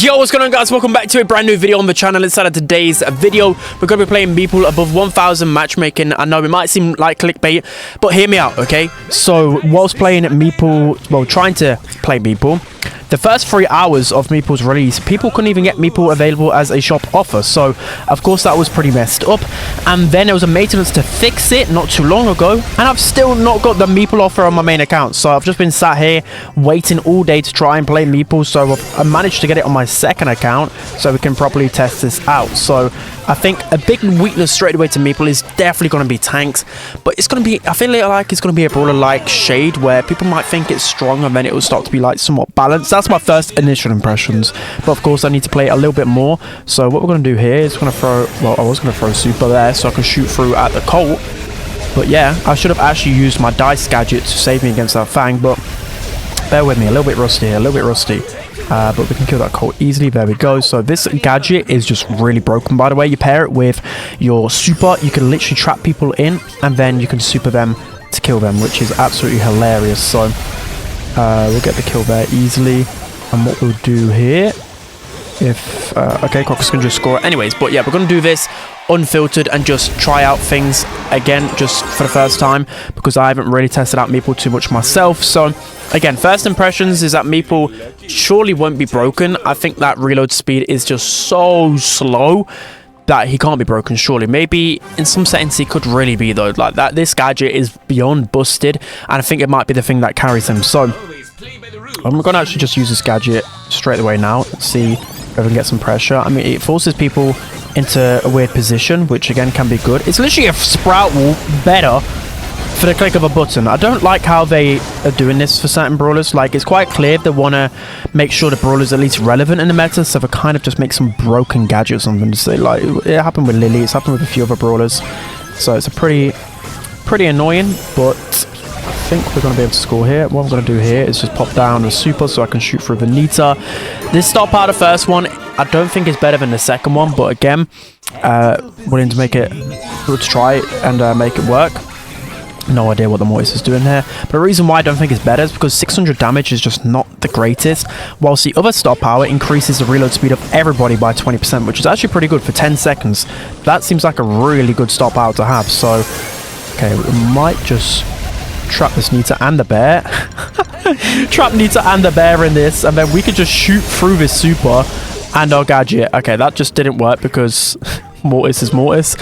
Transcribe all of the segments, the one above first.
Yo, what's going on, guys? Welcome back to a brand new video on the channel. Inside of today's video, we're going to be playing Meeple above 1000 matchmaking. I know it might seem like clickbait, but hear me out, okay? So, whilst playing Meeple, well, trying to play Meeple, the first 3 hours of Meeple's release, people couldn't even get Meeple available as a shop offer. So, of course, that was pretty messed up. And then there was a maintenance to fix it not too long ago. And I've still not got the Meeple offer on my main account. So, I've just been sat here waiting all day to try and play Meeple. So, I managed to get it on my second account so we can properly test this out. So, I think a big weakness straight away to Meeple is definitely going to be tanks. But it's going to be, I feel like it's going to be a brawler-like shade where people might think it's strong and then it will start to be like somewhat balanced. That's my first initial impressions, but of course I need to play it a little bit more. So what we're going to do here is we're going to throw, well, I was going to throw super there so I can shoot through at the Colt, but yeah, I should have actually used my dice gadget to save me against that Fang, but bear with me, a little bit rusty here, a little bit rusty, but we can kill that Colt easily. There we go. So this gadget is just really broken, by the way. You pair it with your super, you can literally trap people in and then you can super them to kill them, which is absolutely hilarious. So we'll get the kill there easily. And what we'll do here, if okay, Crocs can just score anyways, but yeah, we're gonna do this unfiltered and just try out things again just for the first time because I haven't really tested out Meeple too much myself. So again, first impressions is that Meeple surely won't be broken. I think that reload speed is just so slow that he can't be broken, surely. Maybe in some settings he could really be, though. Like that, this gadget is beyond busted, and I think it might be the thing that carries him. So I'm gonna actually just use this gadget straight away now. Let's see if I can get some pressure. I mean, it forces people into a weird position, which again can be good. It's literally a sprout wall better for the click of a button. I don't like how they are doing this for certain brawlers. Like, it's quite clear they want to make sure the brawler's at least relevant in the meta, so they kind of just make some broken gadget or something to say. Like, it happened with Lily, it's happened with a few other brawlers, so it's a pretty annoying, but I think we're going to be able to score here. What I'm going to do here is just pop down a super so I can shoot through the Nita. This stop out of the first one, I don't think is better than the second one, but again, willing to make it, let's try it and make it work. No idea what the Mortis is doing here, but the reason why I don't think it's better is because 600 damage is just not the greatest, whilst the other star power increases the reload speed of everybody by 20%, which is actually pretty good for 10 seconds. That seems like a really good star power to have. So okay, we might just trap this Nita and the bear. Trap Nita and the bear in this, and then we could just shoot through this super and our gadget. Okay, that just didn't work because Mortis is Mortis.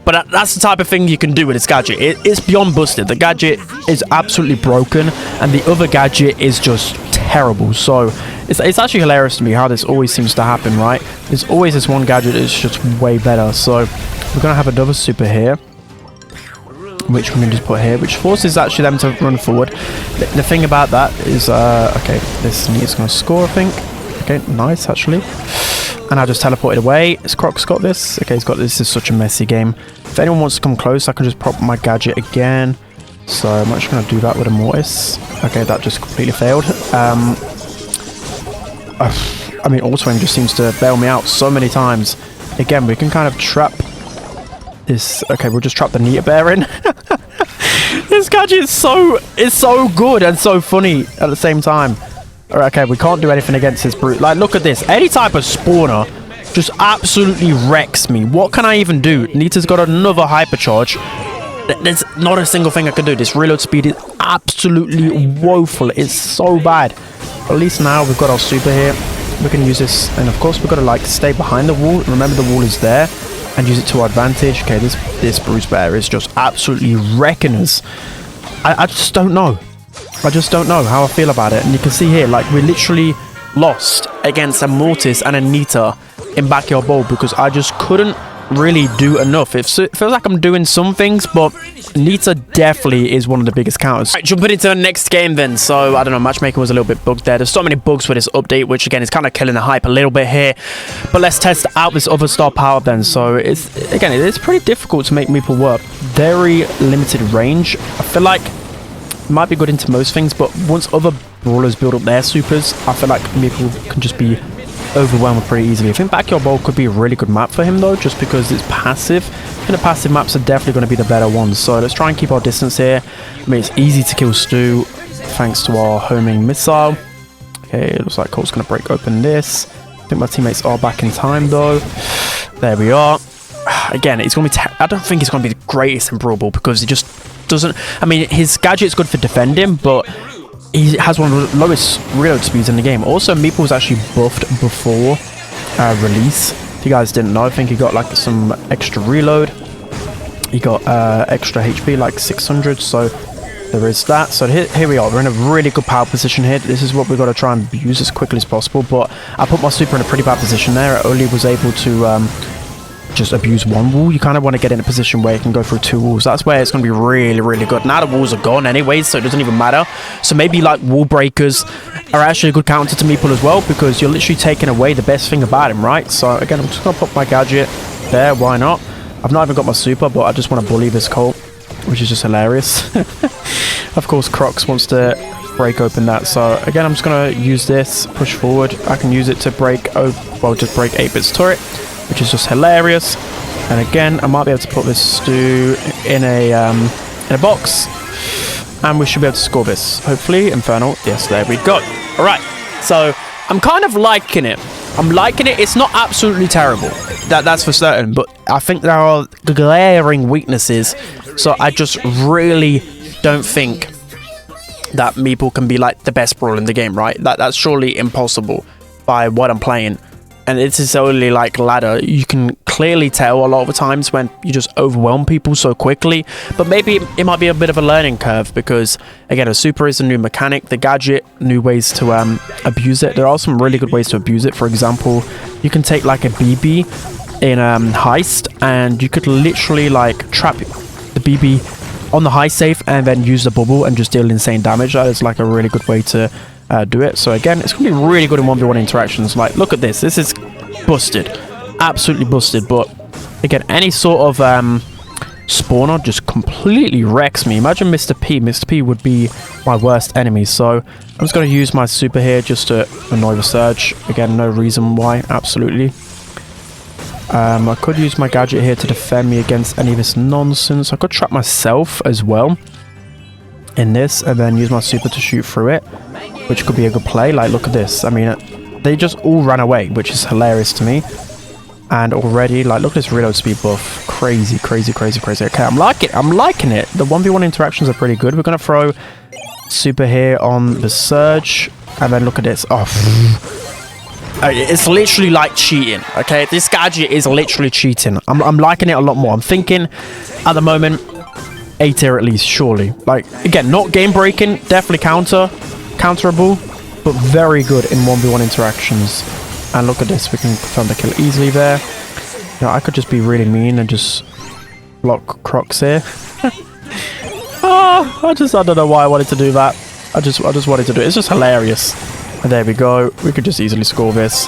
But that's the type of thing you can do with this gadget. It's beyond busted. The gadget is absolutely broken, and the other gadget is just terrible. So it's actually hilarious to me how this always seems to happen, right? There's always this one gadget that's just way better. So we're going to have another super here, which we can just put here, which forces actually them to run forward. The thing about that is, okay, this is going to score, I think. Okay, nice, actually. And I just teleported away. Has Crocs got this? Okay, he's got this. This is such a messy game. If anyone wants to come close, I can just pop my gadget again. So I'm actually going to do that with a Mortis. Okay, that just completely failed. I mean, Auto-Aim just seems to bail me out so many times. Again, we can kind of trap this. Okay, we'll just trap the Nita bear in. This gadget is so good and so funny at the same time. Okay, we can't do anything against this brute. Like, look at this. Any type of spawner just absolutely wrecks me. What can I even do? Nita's got another hypercharge. There's not a single thing I can do. This reload speed is absolutely woeful. It's so bad. At least now we've got our super here. We can use this. And of course, we've got to, like, stay behind the wall. Remember, the wall is there. And use it to our advantage. Okay, this Bruce Bear is just absolutely wrecking us. I just don't know. I just don't know how I feel about it. And you can see here, like, we literally lost against a Mortis and a Nita in Backyard Bowl because I just couldn't really do enough. It feels like I'm doing some things, but Nita definitely is one of the biggest counters. Right, jumping into the next game then. So, I don't know, matchmaking was a little bit bugged there. There's so many bugs with this update, which again is kind of killing the hype a little bit here. But let's test out this other star power then. So, it's pretty difficult to make Meeple work. Very limited range. I feel like might be good into most things, but once other brawlers build up their supers, I feel like Meeple can just be overwhelmed pretty easily. I think Backyard Bowl could be a really good map for him though, just because it's passive. I think the passive maps are definitely going to be the better ones. So let's try and keep our distance here. I mean, it's easy to kill Stu thanks to our homing missile. Okay, it looks like Colt's going to break open this. I think my teammates are back in time though. There we are. Again, it's going to be... I don't think it's going to be the greatest in Brawl Ball because he just doesn't... I mean, his gadget's good for defending, but he has one of the lowest reload speeds in the game. Also, Meeple was actually buffed before release. If you guys didn't know, I think he got like some extra reload. He got extra HP, like 600, so there is that. So here we are. We're in a really good power position here. This is what we've got to try and use as quickly as possible, but I put my super in a pretty bad position there. I only was able to just abuse one wall. You kind of want to get in a position where you can go through 2 walls. That's where it's going to be really, really good. Now the walls are gone anyways, so it doesn't even matter. So maybe like wall breakers are actually a good counter to Meeple as well, because you're literally taking away the best thing about him, right? So again, I'm just going to pop my gadget there. Why not? I've not even got my super, but I just want to bully this Colt, which is just hilarious. Of course, Crocs wants to break open that. So again, I'm just going to use this, push forward. I can use it to break, just break 8-bit's turret, which is just hilarious. And again, I might be able to put this stew in a box, and we should be able to score this. Hopefully, Infernal. Yes, there we go. All right. So I'm kind of liking it. I'm liking it. It's not absolutely terrible. That's for certain. But I think there are glaring weaknesses. So I just really don't think that Meeple can be like the best brawler in the game, right? That's surely impossible by what I'm playing. And it is only like ladder. You can clearly tell a lot of the times when you just overwhelm people so quickly. But maybe it might be a bit of a learning curve because, again, a super is a new mechanic. The gadget, new ways to abuse it. There are some really good ways to abuse it. For example, you can take like a BB in Heist, and you could literally like trap the BB on the high safe and then use the bubble and just deal insane damage. That is like a really good way to do it. So again, it's gonna be really good in 1v1 interactions. Like, look at this. This is busted, absolutely busted. But again, any sort of spawner just completely wrecks me. Imagine Mr. P. Mr. P would be my worst enemy. So I'm just gonna use my super here just to annoy the Surge. Again, no reason why. Absolutely. I could use my gadget here to defend me against any of this nonsense. I could trap myself as well in this and then use my super to shoot through it, which could be a good play. Like, look at this. I mean, they just all ran away, which is hilarious to me. And already, like, look at this reload speed buff. Crazy, crazy, crazy, crazy. Okay, I'm liking it. The 1v1 interactions are pretty good. We're going to throw super here on the Surge. And then look at this. Oh, it's literally like cheating, okay? This gadget is literally cheating. I'm liking it a lot more. I'm thinking, at the moment, A tier at least, surely. Like, again, not game breaking, definitely counterable, but very good in 1v1 interactions. And look at this, we can confirm the kill easily there. You know, I could just be really mean and just block Crocs here. I don't know why I wanted to do that. I just wanted to do it. It's just hilarious. And there we go. We could just easily score this.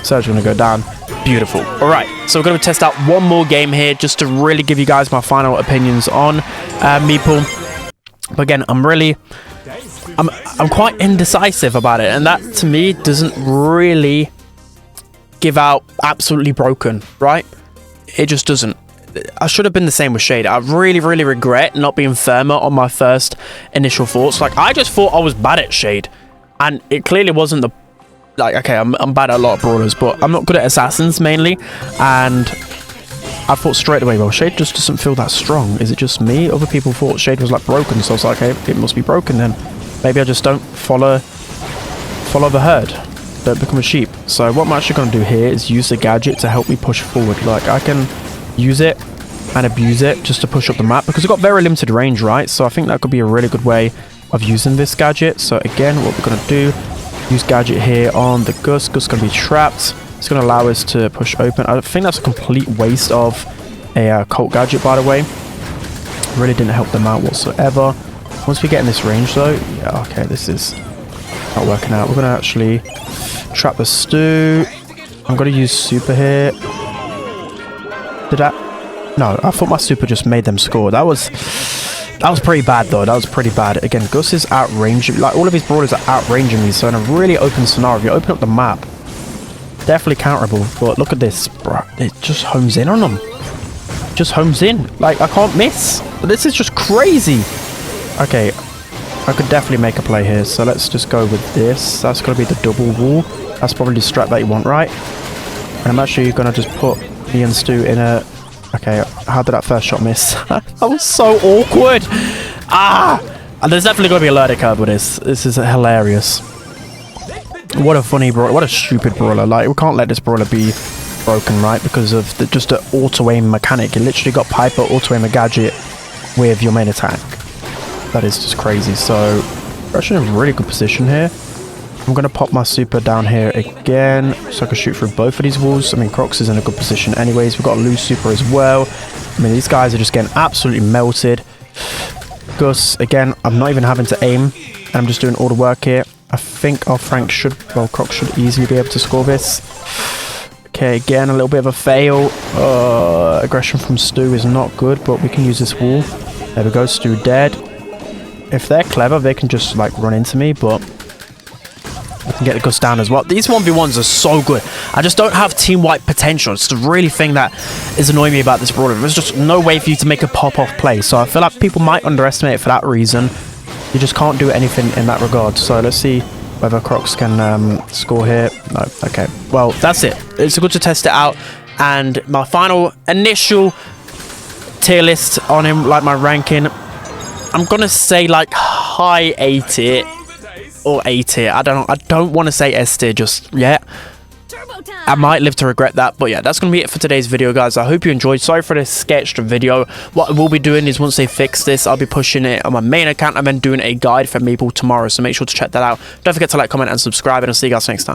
Surge going to go down. Beautiful. All right, so we're going to test out one more game here just to really give you guys my final opinions on Meeple. But again, I'm quite indecisive about it, and that to me doesn't really give out absolutely broken, right? It just doesn't. I should have been the same with Shade. I really, really regret not being firmer on my first initial thoughts. Like, I just thought I was bad at Shade, and it clearly wasn't the... Like, okay, I'm bad at a lot of brawlers, but I'm not good at assassins mainly. And I thought straight away, well, Shade just doesn't feel that strong. Is it just me? Other people thought Shade was like broken, so I was like, okay, it must be broken then. Maybe I just don't follow the herd. Don't become a sheep. So what I'm actually going to do here is use the gadget to help me push forward. Like, I can use it and abuse it just to push up the map because it's got very limited range, right? So I think that could be a really good way of using this gadget. So again, what we're going to do, use gadget here on the Gus. Gus is going to be trapped. It's going to allow us to push open. I think that's a complete waste of a Colt gadget, by the way. Really didn't help them out whatsoever. Once we get in this range, though, yeah, okay, this is not working out. We're going to actually trap the stew. I'm going to use super here. Did that? No, I thought my super just made them score. That was pretty bad, though. That was pretty bad. Again, Gus is outranging. Like, all of his brawlers are outranging me. So in a really open scenario, if you open up the map, definitely counterable. But look at this, bro. It just homes in on them. Just homes in. Like, I can't miss. This is just crazy. Okay. I could definitely make a play here. So let's just go with this. That's going to be the double wall. That's probably the strat that you want, right? And I'm actually going to just put me and Stu in a... Okay, how did that first shot miss? That was so awkward. And there's definitely going to be a learning curve with this. This is hilarious. What a funny brawler. What a stupid brawler. Like, we can't let this brawler be broken, right? Because of just the auto-aim mechanic. You literally got Piper auto-aim a gadget with your main attack. That is just crazy. So, we're actually in a really good position here. I'm going to pop my super down here again, so I can shoot through both of these walls. I mean, Crocs is in a good position anyways. We've got a loose super as well. I mean, these guys are just getting absolutely melted. Gus, again, I'm not even having to aim. I'm just doing all the work here. I think our Frank should, well, Crocs should easily be able to score this. Okay, again, a little bit of a fail. Aggression from Stu is not good, but we can use this wall. There we go, Stu dead. If they're clever, they can just, like, run into me, but... I can get the Gus down as well. These 1v1s are so good. I just don't have team wipe potential. It's the really thing that is annoying me about this brawler. There's just no way for you to make a pop-off play. So I feel like people might underestimate it for that reason. You just can't do anything in that regard. So let's see whether Crocs can score here. No. Okay. Well, that's it. It's good to test it out. And my final initial tier list on him, like my ranking, I'm going to say like high A tier. Or A tier. I don't know. I don't want to say S tier just yet. I might live to regret that. But yeah, that's going to be it for today's video, guys. I hope you enjoyed. Sorry for this sketched video. What I will be doing is once they fix this, I'll be pushing it on my main account and then doing a guide for Meeple tomorrow. So make sure to check that out. Don't forget to like, comment, and subscribe. And I'll see you guys next time.